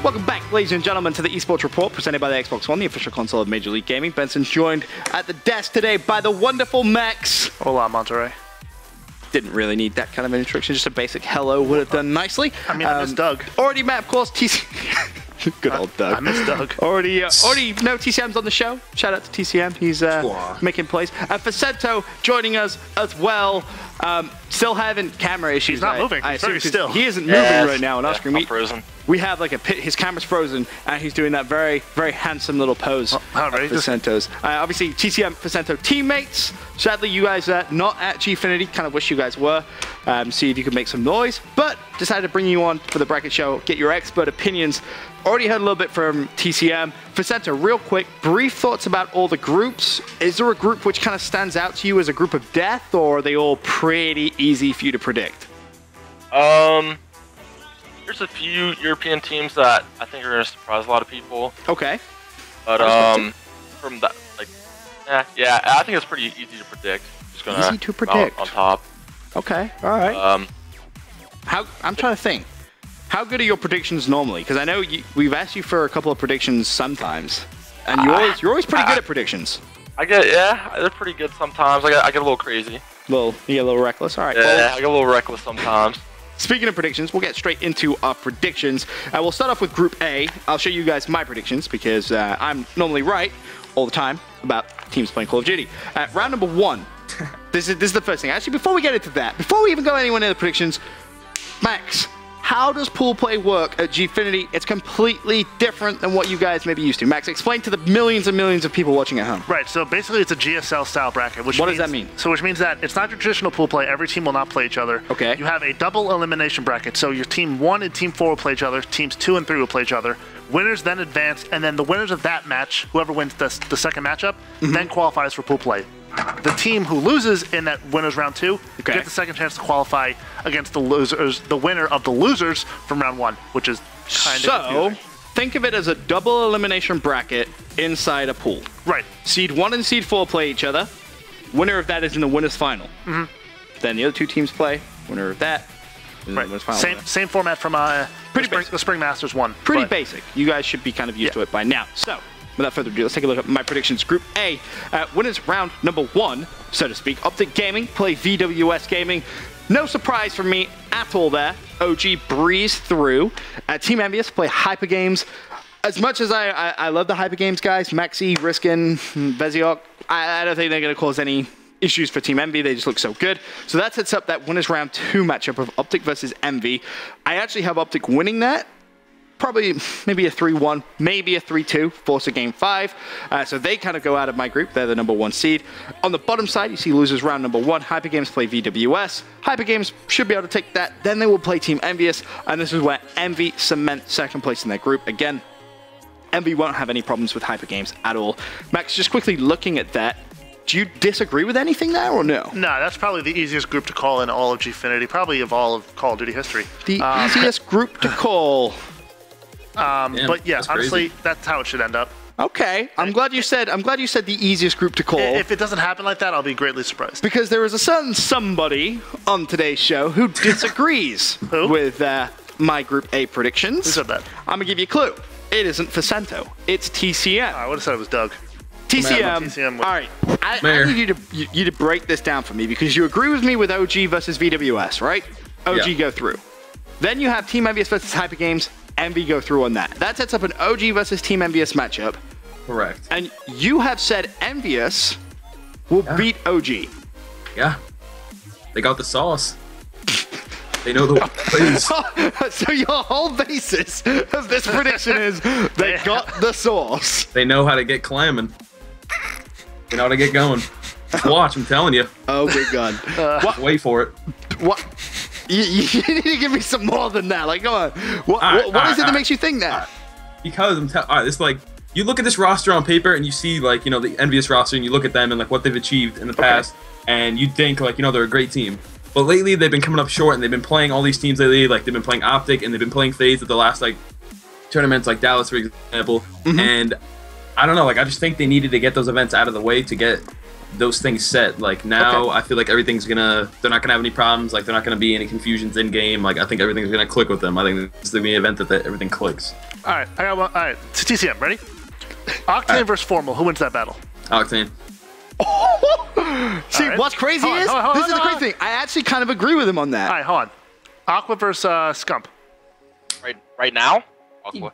Welcome back, ladies and gentlemen, to the Esports Report presented by the Xbox One, the official console of Major League Gaming. Benson's joined at the desk today by the wonderful Max. Hola, Monterey. Didn't really need that kind of introduction, just a basic hello would have done nicely. I mean, I miss Doug. Already met, of course, TC. Good old Doug. I miss Doug. Already know TCM's on the show. Shout out to TCM. He's making plays. And Facento joining us as well. Still having camera issues. He's not moving. He's very still. He isn't moving right now on our screen. I'm frozen. We have like his camera's frozen, and he's doing that very, very handsome little pose. Facento's. Obviously, TCM Facento teammates. Sadly, you guys are not at Gfinity. Kind of wish you guys were. See if you could make some noise. But decided to bring you on for the bracket show. Get your expert opinions. Already heard a little bit from TCM. Facento, real quick, brief thoughts about all the groups. Is there a group which kind of stands out to you as a group of death, or are they all pretty easy for you to predict? There's a few European teams that I think are going to surprise a lot of people. Okay. But from that, like, yeah, I think it's pretty easy to predict. Just gonna easy to predict. On top. Okay. All right. I'm trying to think. How good are your predictions normally? Because I know we've asked you for a couple of predictions sometimes, and you're always pretty good at predictions. They're pretty good sometimes. I get a little crazy. You get a little reckless. All right. Yeah, well, I get a little reckless sometimes. Speaking of predictions, we'll get straight into our predictions. We'll start off with Group A. I'll show you guys my predictions because I'm normally right all the time about teams playing Call of Duty. Round number 1. This is the first thing. Actually, before we get into that, before we even go anywhere near the predictions, Max, how does pool play work at Gfinity? It's completely different than what you guys may be used to. Max, explain to the millions and millions of people watching at home. Right, so basically it's a GSL style bracket. What does that mean? So which means that it's not your traditional pool play. Every team will not play each other. Okay. You have a double elimination bracket. So your team 1 and team 4 will play each other. Teams 2 and 3 will play each other. Winners then advance, and then the winners of that match, whoever wins the second matchup, then qualifies for pool play. The team who loses in that winners round 2 gets the second chance to qualify against the winner of the losers from round 1, which is kind of confusing. Think of it as a double elimination bracket inside a pool. Right. Seed 1 and Seed 4 play each other. Winner of that is in the winners final. Then the other two teams play. Winner of that is in the winners final. Same format from the Spring Masters 1. Pretty basic. You guys should be kind of used to it by now. So, without further ado, let's take a look at my predictions. Group A, winners round number 1, so to speak. Optic Gaming play VWS Gaming. No surprise from me at all there. OG breeze through. Team Envious play Hyper Games. As much as I love the Hyper Games guys, Maxi, Riskin, Veziok, I don't think they're going to cause any issues for Team Envy. They just look so good. So that sets up that winners round 2 matchup of Optic versus Envy. I actually have Optic winning that. Probably maybe a 3-1, maybe a 3-2, force a game 5. So they kind of go out of my group. They're the number 1 seed. On the bottom side, you see losers round number 1. Hyper Games play VWS. Hyper Games should be able to take that. Then they will play Team Envious. And this is where Envy cement second place in their group. Again, Envy won't have any problems with Hyper Games at all. Max, just quickly looking at that, do you disagree with anything there or no? No, that's probably the easiest group to call in all of Gfinity, probably of all of Call of Duty history. The easiest group to call. But yeah, honestly, that's how it should end up. Okay, I'm glad you said the easiest group to call. If it doesn't happen like that, I'll be greatly surprised. Because there is a certain somebody on today's show who disagrees with my Group A predictions. Who said that? I'm gonna give you a clue. It isn't Facento. It's TCM. I would have said it was Doug. TCM. All right, I need you to break this down for me because you agree with me with OG versus VWS, right? OG go through. Then you have Team Envious versus Hyper Games. Envy go through on that. That sets up an OG versus Team Envious matchup. Correct. And you have said Envious will beat OG. Yeah. They got the sauce. They know the plays. So your whole basis of this prediction is they got the sauce. They know how to get clamming. They know how to get going. Watch, I'm telling you. Oh, good God. Wait for it. What? You need to give me some more than that. Like, come on. What is it that makes you think that? Because it's like, you look at this roster on paper and you see, like, you know, the Envious roster and you look at them and, like, what they've achieved in the past and you think, like, you know, they're a great team. But lately, they've been coming up short and they've been playing all these teams lately. Like, they've been playing Optic and they've been playing FaZe at the last, like, tournaments, like Dallas, for example. And I don't know, like, I just think they needed to get those events out of the way to get those things set. Like, now I feel like everything's they're not gonna have any problems. Like, they're not gonna be any confusions in game. Like, I think everything's gonna click with them. I think this is the event that everything clicks. All right, I got one. All right, TCM, ready? Octane versus Formal. Who wins that battle? Octane. See, right. what's crazy Hold on, is, hold on, this is the hold crazy on. thing. I actually kind of agree with him on that. All right, hold on. Aqua versus Scump. Right now? Aqua.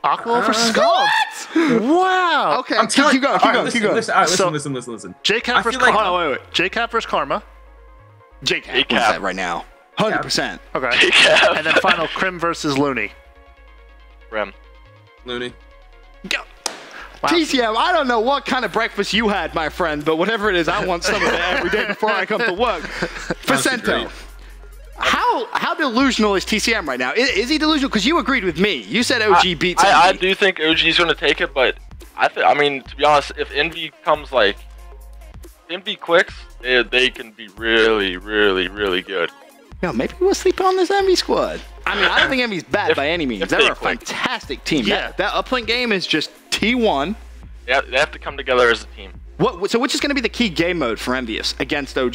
Aqua versus Scump. Wow. Okay, I'm telling keep going, keep going, keep going. Listen, all right, So- listen. JCap versus feel like- Karma. Hold on, wait. JCap versus Karma. Jake Jake wins Cap. that right now. 100%. Okay. Yeah. And then final Crim versus Looney. Rim. Looney. Go. Wow. TCM, I don't know what kind of breakfast you had, my friend, but whatever it is, I want some of it every day before I come to work. Facento, great. how delusional is TCM right now? Is he delusional? Because you agreed with me. You said OG beats I Envy. do think OG is going to take it, but I mean, to be honest, if Envy comes like Envy clicks, they can be really, really, really good. Yo, maybe we're sleeping on this Envy squad. I mean, I don't think Envy's bad by any means. if They're they a click. fantastic team. Yeah. That uplink game is just T1. They have to come together as a team. So which is going to be the key game mode for Envious against OG?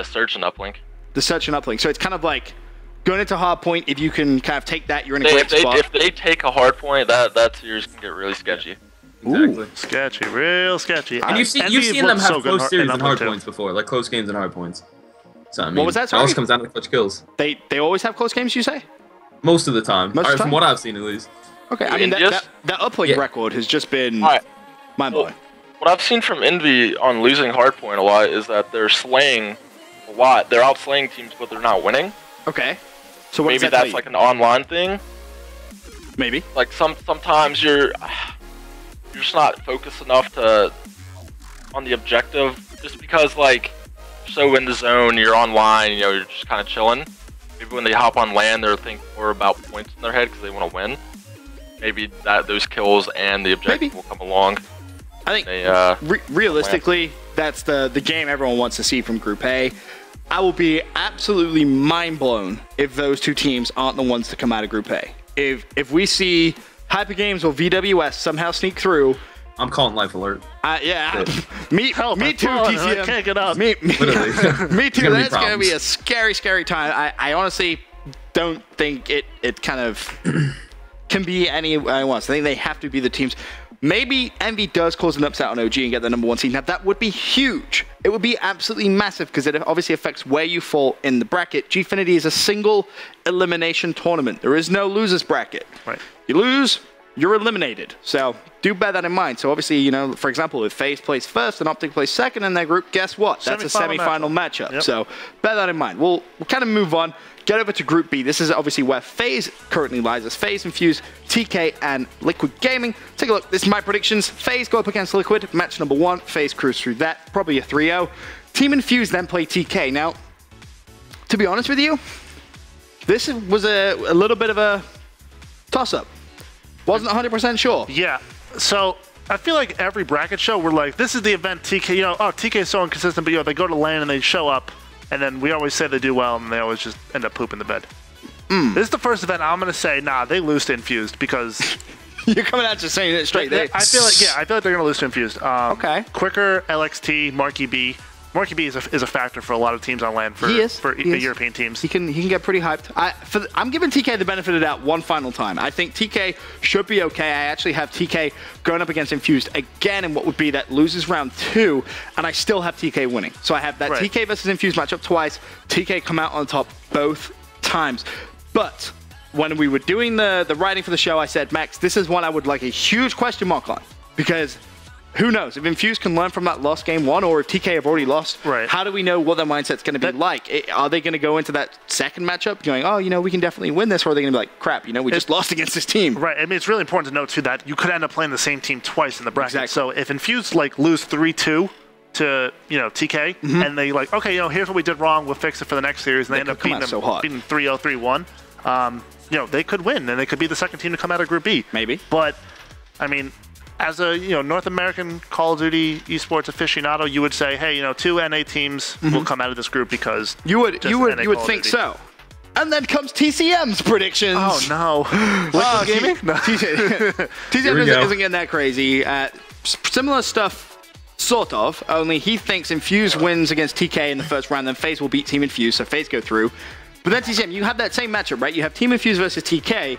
Search and uplink. The search and uplink. So it's kind of like going into hard point. If you can kind of take that, you're in a great spot. If they take a hard point, that series can get really sketchy. Exactly. Sketchy, real sketchy. And you've seen them looked have so good close series in and hard Uplink, too. points before, like close games and hard points. So I mean, was that, it always sorry? comes down to clutch kills. They always have close games, you say? Most of the time. Most of the From time? what I've seen at least. Okay, I mean, Indias? that uplink Yeah. record has just been All right. mind-blowing. What I've seen from Envy on losing hardpoint a lot is that they're slaying a lot. They're outslaying teams, but they're not winning. Okay. So what Maybe does that tell that's you? like an online thing. Maybe. Like sometimes you're just not focused enough on the objective, just because like you're so in the zone, you're online, you're just kind of chilling. Maybe when they hop on land, they're thinking more about points in their head because they want to win. Maybe those kills and the objective Maybe. will come along. I think They realistically, that's the game everyone wants to see from Group A. I will be absolutely mind-blown if those two teams aren't the ones to come out of Group A. If we see Hyper Games or VWS somehow sneak through, I'm calling life alert. yeah, me Help, too, I'm falling, I TCM. can't get up. Me Literally. me It's too. gonna be That's going to be problems. a scary, scary time. I honestly don't think it kind of can be any I want. I think they have to be the teams. Maybe Envy does cause an upset on OG and get the #1 seed. Now, that would be huge. It would be absolutely massive because it obviously affects where you fall in the bracket. Gfinity is a single elimination tournament. There is no losers bracket. Right. You lose, you're eliminated. So do bear that in mind. So obviously, for example, if FaZe plays first and Optic plays second in their group, guess what? That's a Semi-final semi-final matchup. Yep. So bear that in mind. We'll kind of move on. Get over to Group B. This is obviously where FaZe currently lies. As FaZe, Infuse, TK, and Liquid Gaming. Take a look. This is my predictions. FaZe go up against Liquid. Match #1. FaZe cruise through that. Probably a 3-0. Team Infuse then play TK. Now, to be honest with you, this was a little bit of a toss-up. Wasn't 100% sure. Yeah. So I feel like every bracket show, we're like, this is the event TK. TK is so inconsistent, but they go to lane and they show up, and then we always say they do well, and they always just end up pooping the bed. This is the first event I'm gonna say, nah, they lose to Infused because You're coming out just saying it straight. I feel like they're gonna lose to Infused. Okay. Quicker, LXT, Marky B. Marky B is a factor for a lot of teams on land for He is. European teams. He can get pretty hyped. I'm giving TK the benefit of the doubt one final time. I think TK should be okay. I actually have TK going up against Infused again in what would be that loses round 2, and I still have TK winning. So I have that Right. TK versus Infused matchup twice. TK come out on top both times. But when we were doing the writing for the show, I said, Max, this is one I would like a huge question mark on, because who knows if Infused can learn from that lost game 1, or if TK have already lost. Right. How do we know what their mindset's going to be like? Are they going to go into that second matchup going, oh, we can definitely win this, or are they going to be like, crap, we just lost against this team? Right. I mean, it's really important to note too that you could end up playing the same team twice in the bracket. Exactly. So if Infused lose 3-2 to TK, and they okay, here's what we did wrong, we'll fix it for the next series, and they end could up come beating out so hot. beating 3-0, 3-1. They could win, and they could be the second team to come out of Group B. Maybe. But I mean, as a North American Call of Duty esports aficionado, you would say, hey, 2 NA teams will come out of this group because You would just NA Call of think Duty. so. And then comes TCM's predictions. Oh no! Oh, Gaming? No. TCM we go. isn't getting that crazy. Similar stuff, sort of, only he thinks Infuse wins against TK in the first round, then FaZe will beat Team Infuse, so FaZe go through. But then TCM, you have that same matchup, right? You have Team Infuse versus TK.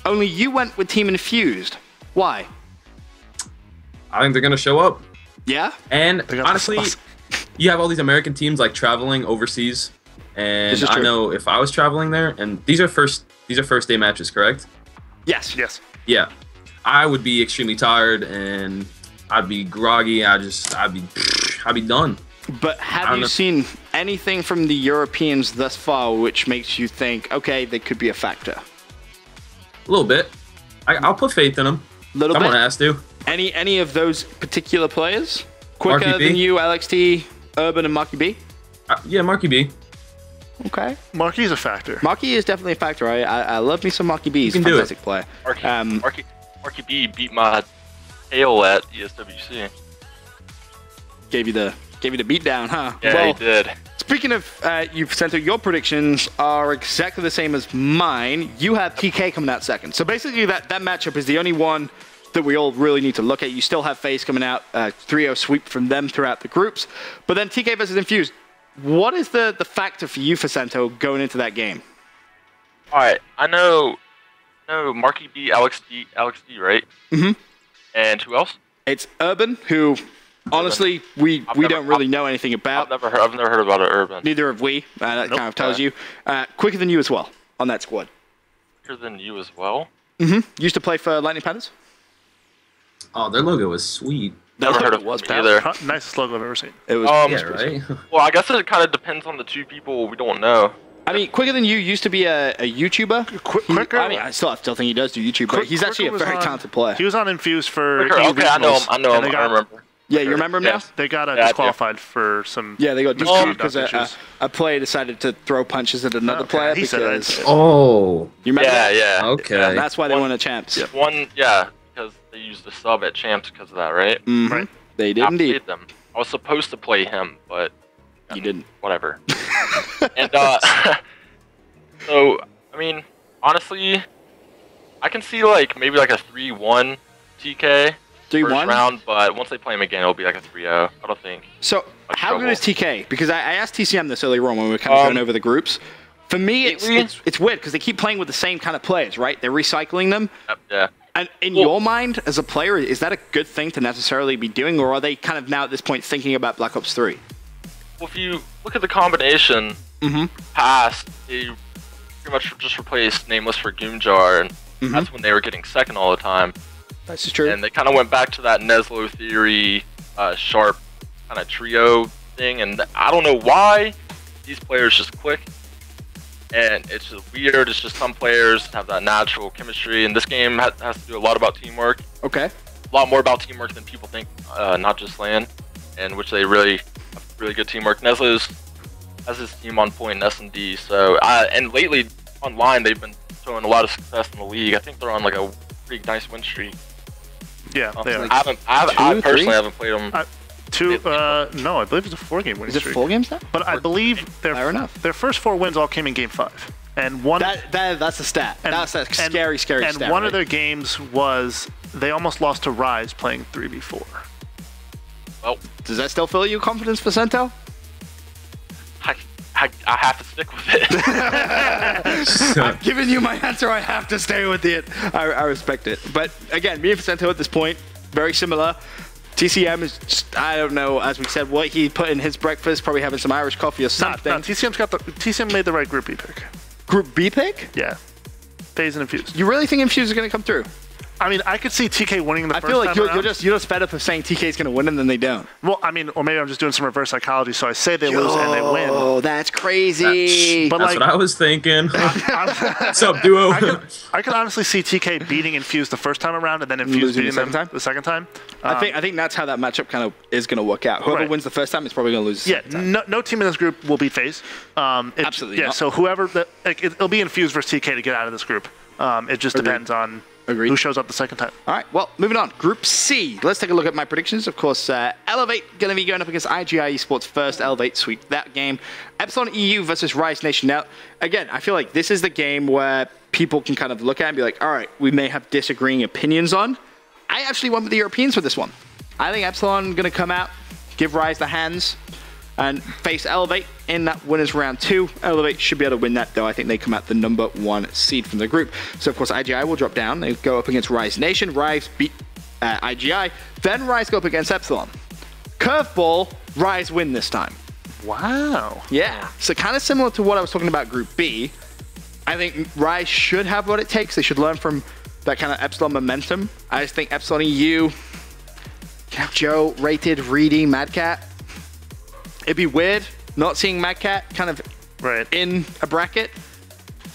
Only you went with Team Infused. Why? I think they're gonna show up. Yeah? And They got honestly, the sauce. you have all these American teams like traveling overseas, and This is I true. know if I was traveling there, and these are first day matches, correct? Yes. Yes. Yeah, I would be extremely tired and I'd be groggy. I'd be done. But I have don't you know. seen anything from the Europeans thus far which makes you think, okay, they could be a factor? A little bit. I'll put faith in them. Little Someone bit? has to. Any of those particular players? Quicker Marky B? than you, LXT, Urban, and Marky B? Yeah, Marky B. Okay. Marky's a factor. Marky is definitely a factor. I love me some Marky B. He's a can do it. fantastic player. Marky B beat my tail at ESWC. Gave you the beatdown, huh? Yeah, well, he did. speaking of you, Vicento, your predictions are exactly the same as mine. You have TK coming out second. So basically that matchup is the only one that we all really need to look at. You still have FaZe coming out, 3-0 sweep from them throughout the groups. But then TK versus Infused. What is the factor for you, Vicento, going into that game? All right, I know Marky B, Alex D, right? Mm-hmm. And who else? It's Urban, who honestly we don't really know anything about. I've never heard about it, Urban. Neither have we. That Nope. kind of tells you. Quicker than you as well on that squad. Quicker than you as well. Used to play for Lightning Panthers. Oh, their logo was sweet. Never heard of was him bad. either. Nicest logo I've ever seen. It was. Yeah, right. Well, I guess it kind of depends on the two people we don't know. I mean, Quicker Than You used to be a YouTuber. Quicker. I mean, I still think he does do YouTube, but he's actually a Quicker was very on- talented player. He was on Infused for Quicker, okay, I know him. and they I got- remember. Yeah, you remember him now? Yes. They got Yeah, I do. disqualified for some. Yeah, they got misconduct DQ'd because issues. a player decided to throw punches at another Okay, player he said that. because Oh, you remember Yeah, that? yeah. okay. And that's why they won the champs. Because they used the sub at champs because of that, right? Mhm. Right. They did I indeed. played them. I was supposed to play him, but You didn't. whatever. And so I mean, honestly, I can see maybe a 3-1 TK first 3-1? round, but once they play him again, it'll be like a 3-0. I don't think. So, Much how good trouble. is TK? Because I asked TCM this earlier on when we were kind of going over the groups. For me, lately- it's weird because they keep playing with the same kind of players, right? They're recycling them. Yeah. And in Well- your mind, as a player, is that a good thing to necessarily be doing, or are they kind of now at this point thinking about Black Ops 3? Well, if you look at the combination past, they pretty much just replaced Nameless for Goomjar, and that's when they were getting second all the time. That's true. And they kind of went back to that Neslo theory, sharp kind of trio thing, and I don't know why these players just click. And it's just weird. It's just some players have that natural chemistry, and this game has to do a lot about teamwork. Okay. A lot more about teamwork than people think, not just LAN, and which they really have really good teamwork. Neslo's has his team on point in S&D, so and lately online they've been showing a lot of success in the league. I think they're on a pretty nice win streak. Yeah, they are. I personally haven't played them. No, I believe it's a 4-game winning Is it streak. 4 games now? But I believe Fair enough. their first 4 wins all came in Game 5, and one. That's a stat. That's a scary and stat. And one of their games was they almost lost to Rise playing 3v4. Well, Does that still fill you confidence, Vicento? I have to stick with it. I've given you my answer. I have to stay with it. I respect it. But again, me and Vicento at this point, very similar. TCM is just, I don't know, as we said, what he put in his breakfast, probably having some Irish coffee or No, something. TCM made the right Group B pick. Group B pick? Yeah, FaZe and Infused. You really think Infuse is going to come through? I mean, I could see TK winning the I first feel like time you're around. just fed up of saying TK is going to win and then they don't. Well, I mean, or maybe I'm just doing some reverse psychology, so I say they lose and they win. Oh, that's crazy. But That's like, what I was thinking. I What's up, duo? could honestly see TK beating Infused the first time around and then Infused Losing the beating them second time? the second time. I think that's how that matchup kind of is going to work out. Whoever Right. wins the first time is probably going to lose the Yeah, second time. no team in this group will beat FaZe. Absolutely Yeah, not. so whoever it'll be Infused versus TK to get out of this group. It just depends on Agreed. who shows up the second time. All right, well, moving on. Group C. Let's take a look at my predictions. Of course, Elevate going to be going up against IGI Esports first. Elevate sweep that game. Epsilon EU versus Rise Nation. Now, again, I feel like this is the game where people can kind of look at and be like, all right, we may have disagreeing opinions on. I actually went with the Europeans for this one. I think Epsilon going to come out, give Rise the hands. and face Elevate in that winners round 2. Elevate should be able to win that, though. I think they come out the number 1 seed from the group. So, of course, IGI will drop down. They go up against Rise Nation. Rise beat IGI. Then Rise go up against Epsilon. Curveball, Rise win this time. Wow. Yeah. So kind of similar to what I was talking about Group B. I think Rise should have what it takes. They should learn from that kind of Epsilon momentum. I just think Epsilon EU can have Joe, Rated, Reedy, Mad Cat. It'd be weird not seeing Mad Cat kind of in a bracket.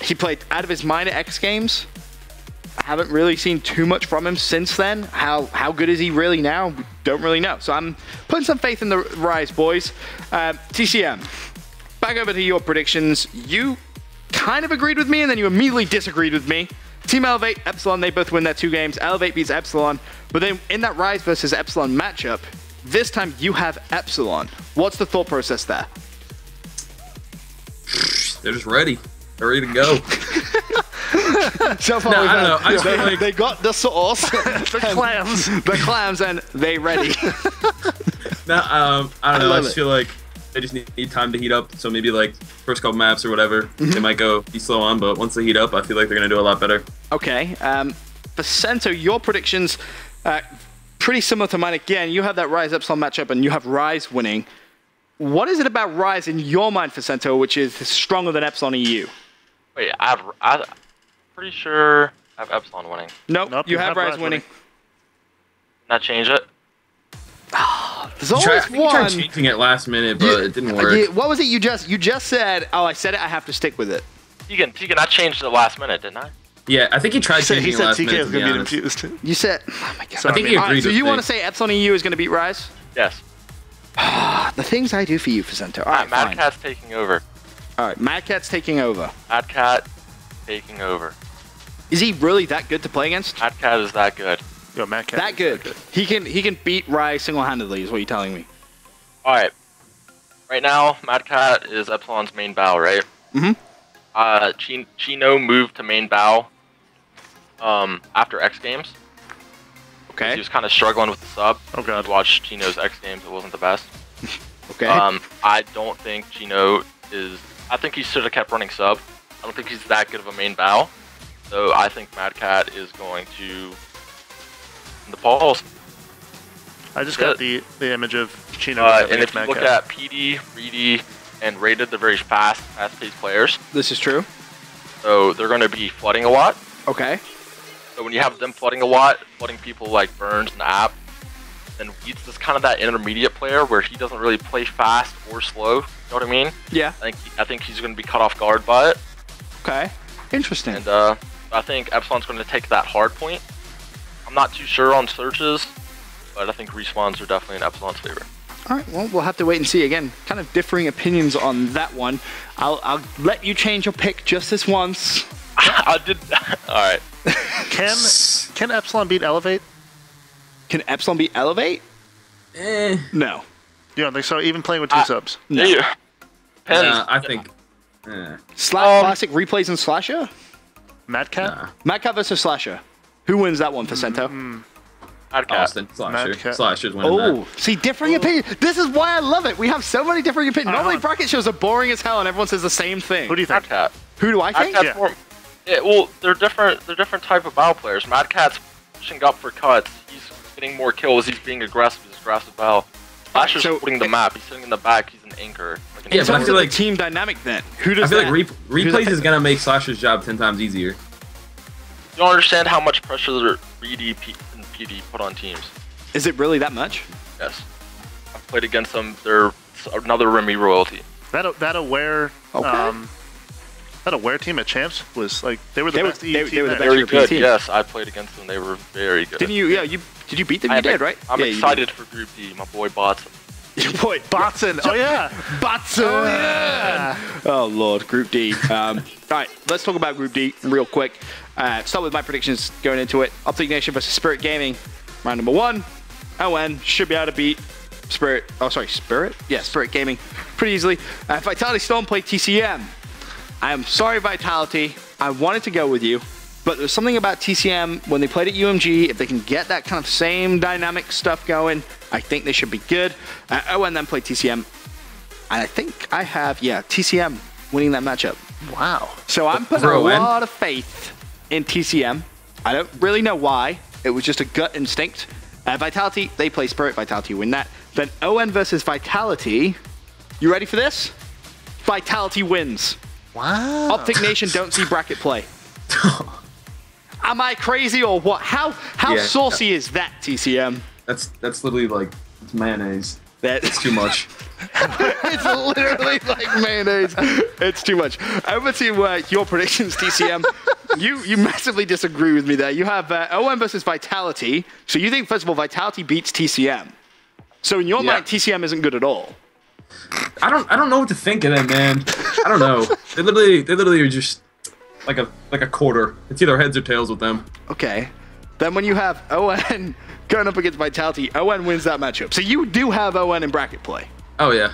He played out of his mind at X Games. I haven't really seen too much from him since then. How good is he really now? Don't really know. So I'm putting some faith in the Rise boys. TCM, back over to your predictions. You kind of agreed with me, and then you immediately disagreed with me. Team Elevate, Epsilon, they both win their 2 games. Elevate beats Epsilon. But then in that Rise versus Epsilon matchup, this time you have Epsilon. What's the thought process there? They're just ready. They're ready to go. So far, No, I don't know. I just feel like they got the sauce, The clams. and they ready. no, I don't know. I love just it. feel like they just need time to heat up. So maybe like first couple maps or whatever, they might be slow on. But once they heat up, I feel like they're gonna do a lot better. Okay. For Cento, your predictions pretty similar to mine again. You have that Rise Epsilon matchup, and you have Rise winning. What is it about Rise in your mind for Cento, which is stronger than Epsilon EU? Wait, I'm pretty sure I have Epsilon winning. Nope, you have Rise winning. Not change it. There's always He one. tried changing it last minute, but it didn't work. What was it you just said? Oh, I said it. I have to stick with it. Tegan, I changed it last minute, didn't I? Yeah, I think he tried He changing it said last TK minute. was To be going to honest. beat him too. You said, oh my god. I think he All right, agreed so with you me. want to say Epsilon EU is going to beat Rise? Yes. The things I do for you, Cento. All right, Mad fine. Cat's taking over. All right, Mad Cat's taking over. Mad Cat taking over. Is he really that good to play against? Mad Cat is that good. Yo, Matt Cat That is good. He can beat Rise single-handedly, is what you're telling me. All right. Right now, Mad Cat is Epsilon's main bow, right? Mm-hmm. Chino moved to main bow after X Games. Okay. He was kind of struggling with the sub. Oh, God. You watched Chino's X Games, it wasn't the best. Okay. I don't think Chino is... I think he should have kept running sub. I don't think he's that good of a main bow. So I think Mad Cat is going to... the polls. I just got the image of Chino. And if you look at PD, Reedy, and Rated, they're very fast-paced players. This is true. So they're going to be flooding a lot. Okay. So when you have them flooding a lot, flooding people like Burns and App, then Wheats is kind of that intermediate player where he doesn't really play fast or slow. You know what I mean? Yeah. I think he's going to be caught off guard by it. Okay. Interesting. And I think Epsilon's going to take that hard point. I'm not too sure on searches, but I think respawns are definitely in Epsilon's favor. All right. Well, we'll have to wait and see. Again, kind of differing opinions on that one. I'll let you change your pick just this once. I did. All right. Can Epsilon beat Elevate? Can Epsilon beat Elevate? No. You don't think so? Even playing with 2 subs? No. Yeah. Depends. I think. Classic replays and Slasher? Mad Cat? Mad Cat versus Slasher. Who wins that one for Cento? Mad Cat. Austin Slasher. Mad Cat. Slasher's winning Oh, see, differing opinions. This is why I love it. We have so many differing opinions. Normally, bracket shows are boring as hell, and everyone says the same thing. Who do you Mad think? Cat. Who do I Mad think? Cat's Yeah. more. Yeah, well, they're different. They're different type of bow players. Mad Cat's pushing up for cuts. He's getting more kills. He's being aggressive. He's aggressive bow. Slasher's So- holding the map. He's sitting in the back. He's an anchor. Like an Yeah, In but I terms feel of like- the team dynamic, then who I does feel that? like who does replays that- is gonna make Slasher's job 10 times easier. You don't understand how much pressure the Reedy and PD put on teams. Is it really that much? Yes. I've played against them. They're another Remy royalty. That aware Okay. that aware team at Champs was like they were the best EU team they were the there. best Very European good. team. Yes, I played against them. They were very good. Didn't you? Yeah, did you beat them? You did, right? I'm Yeah, you excited for Group D. My boy Bots. did. Your boy Botson. Oh yeah. Batson. Oh yeah. Oh Lord, Group D. All right, let's talk about Group D real quick. Start with my predictions going into it. Optic Nation versus Spirit Gaming, round number 1. ON should be able to beat Spirit. Oh, sorry, Spirit? Yeah, Spirit Gaming pretty easily. Vitality Storm played TCM. I am sorry, Vitality. I wanted to go with you, but there's something about TCM when they played at UMG. If they can get that kind of same dynamic stuff going, I think they should be good. ON then played TCM. I think I have, TCM winning that matchup. Wow. So I'm putting For a ON? lot of faith in TCM. I don't really know why. It was just a gut instinct. Vitality, they play Spirit. Vitality win that. Then ON versus Vitality. You ready for this? Vitality wins. Wow. Optic Nation don't see bracket play. Am I crazy or what? How Yeah. saucy is that, TCM? That's literally like it's mayonnaise. That It's too much. it's literally like mayonnaise. It's too much. Over to your predictions, TCM. You massively disagree with me there. You have OM versus Vitality. So you think, first of all, Vitality beats TCM. So in your Yeah. mind, TCM isn't good at all. I don't know what to think of them, man. I don't know. They literally are just like a quarter. It's either heads or tails with them. Okay. Then when you have ON going up against Vitality, ON wins that matchup. So you do have ON in bracket play. Oh yeah.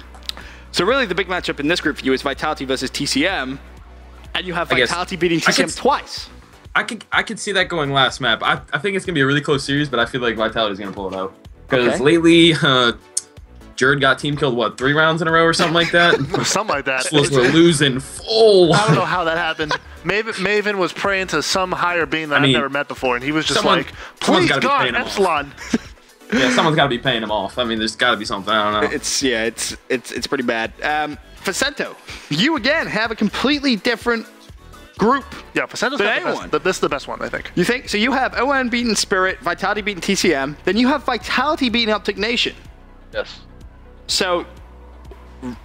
So really the big matchup in this group for you is Vitality versus TCM. And you have I guess- Vitality beating I TCM could- twice. I could see that going last map. I think it's gonna be a really close series, but I feel like Vitality's gonna pull it out because Okay. lately, Jerd got team killed 3 rounds in a row or something like that. Something like that. Wolves were losing full. I don't know how that happened. Maven was praying to some higher being that I mean, I've never met before, and he was just someone- like, someone's please gotta be God, paying him off." Epsilon. Yeah, someone's got to be paying him off. I mean, there's got to be something. I don't know. It's pretty bad. Facento, you again have a completely different group. Yeah, Placento's But got the anyone. best. This is the best one, I think. You think? So you have ON beating Spirit, Vitality beating TCM, then you have Vitality beating Optic Nation. Yes. So,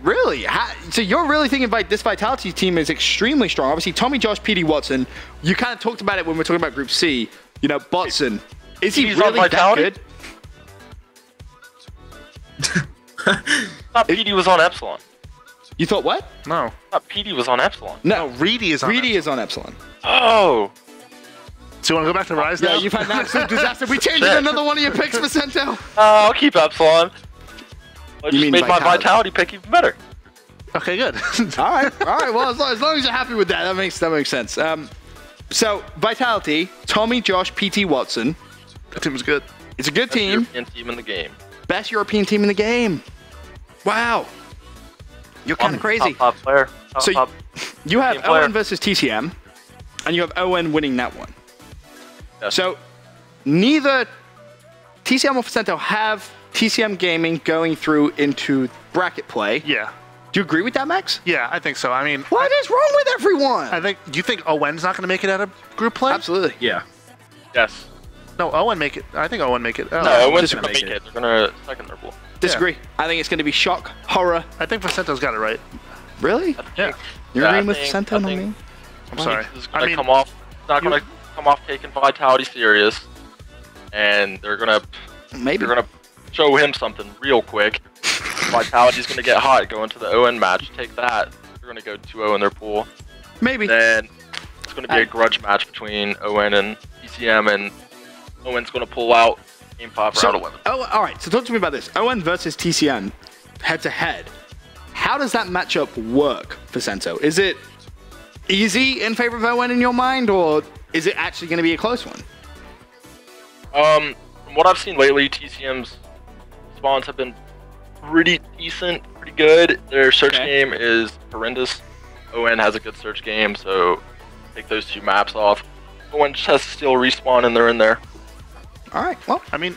really? So you're really thinking this Vitality team is extremely strong. Obviously, Tommy, Josh, PD, Watson, you kind of talked about it when we were talking about Group C. You know, Botson, is he He's on really that Vitality? good? Not PD was on Epsilon. You thought what? No. Not PD was on Epsilon. No, Reedy is on Reedy it. is on Epsilon. Oh. So you want to go back to Rise now? Yeah, you've had an absolute disaster. We changed Shit. another one of your picks, Vicento. I'll keep Epsilon. I You just mean made my Vitality? Vitality pick even better. Okay, good. All right. Well, as long as you're happy with that, that makes sense. So Vitality, Tommy, Josh, PT, Watson. That team was good. It's a good Best team. European team in the game. Best European team in the game. Wow. You're kind of crazy. Top player. So Top. you have team player. ON versus TCM, and you have ON winning that one. Yes. So neither TCM or Vicento have TCM Gaming going through into bracket play. Yeah. Do you agree with that, Max? Yeah, I think so. I mean, What is wrong with everyone? I think. Do you think Owen's not going to make it out of group play? Absolutely. Yeah. Yes. No, Owen make it. I think Owen make it. Oh, No, Owen's just gonna make make it. They're gonna second their pool. Disagree. I think it's going to be shock, horror. I think Vicento's got it right. Really? Yeah. You're Yeah, agreeing I with think- Vicento, I not think- me? I'm sorry. He's I gonna mean, come off. Not gonna come off taking Vitality serious, and they're gonna Maybe. show him something real quick. Vitality's gonna get hot, go into the ON match, take that. They're gonna go 2-0 in their pool. Maybe. Then it's gonna be a grudge match between ON and ECM, and ON's gonna pull out Game 5 round 11. Oh, all right. So talk to me about this. ON versus TCM, head to head. How does that matchup work for Sento? Is it easy in favor of ON in your mind, or is it actually going to be a close one? From what I've seen lately, TCM's spawns have been pretty decent, pretty good. Their search Okay. game is horrendous. ON has a good search game, so take those two maps off. ON just has to steal respawn, and they're in there. All right. Well, I mean,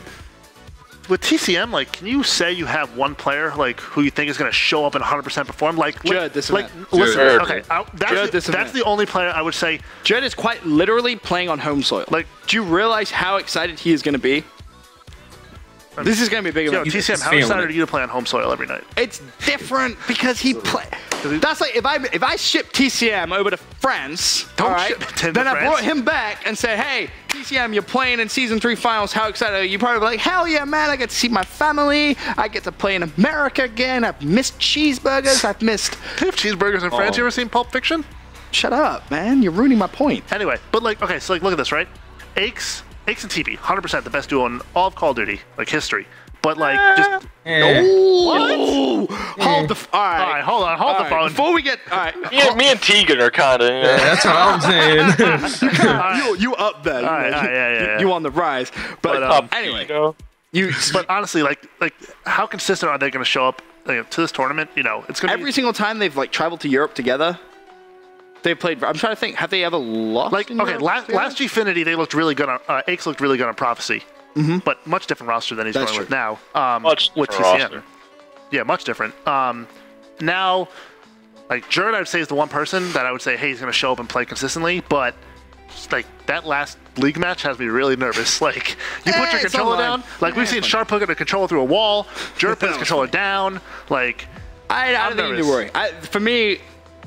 with TCM, like, can you say you have one player like who you think is going to show up and 100% perform? Like, Judd this like, event. listen, Judd. okay, Judd that's this event. the only player I would say. Jed is quite literally playing on home soil. Like, do you realize how excited he is going to be? This is going to be a big yo, event. TCM, how feeling excited it. are you to play on home soil every night? It's different because he play. That's like if I ship TCM over to France, Don't all right, ship it to then I France. brought him back and said, "Hey, TCM, you're playing in Season 3 finals. How excited are you?" You probably be like, "Hell yeah, man! I get to see my family. I get to play in America again. I've missed cheeseburgers. I've missed." They have cheeseburgers in France. Oh. You ever seen Pulp Fiction? Shut up, man! You're ruining my point. Anyway, but like, okay, so like, look at this, right? Aches and TP, 100% the best duo in all of Call of Duty, like history. But like, just Ooh, hold the. All right. all right, hold on, hold All the right, phone. Before we get, all right, Me and Tegan are kind of. Yeah, that's what I'm saying. you up there. You, All right, know, all right, yeah. you on the rise. But But, anyway, you But honestly, like, how consistent are they going to show up to this tournament, you know, it's gonna Every single time they've like traveled to Europe together, they played. I'm trying to think. Have they ever lost? like in okay, Europe last together? Gfinity they looked really good on Aches looked really good on Prophecy, but much different roster than he's That's going with true. now. Much with different TCM. roster. Yeah, much different. Now, like Jerd, I would say is the one person that I would say, hey, he's going to show up and play consistently, but like that last league match has me really nervous. Like you put your it's controller online. down, like we've seen Sharp hook a controller through a wall, Jerd put his controller down, like I don't think you need to nervous. worry. For me,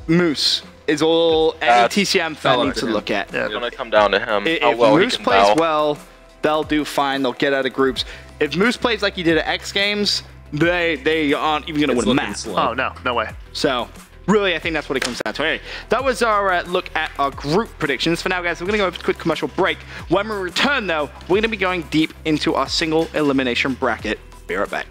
Moose is all any That's- TCM fan I'll needs to look at look at. Yeah. It's gonna come down to him. If how well Moose he can plays bow. well, they'll do fine. They'll get out of groups. If Moose plays like he did at X Games, they aren't even going to It's win a looking match. slow. oh no way. So, really, I think that's what it comes down to. Anyway, that was our look at our group predictions. For now, guys, we're going to go over a quick commercial break. When we return, though, we're going to be going deep into our single elimination bracket. Be right back.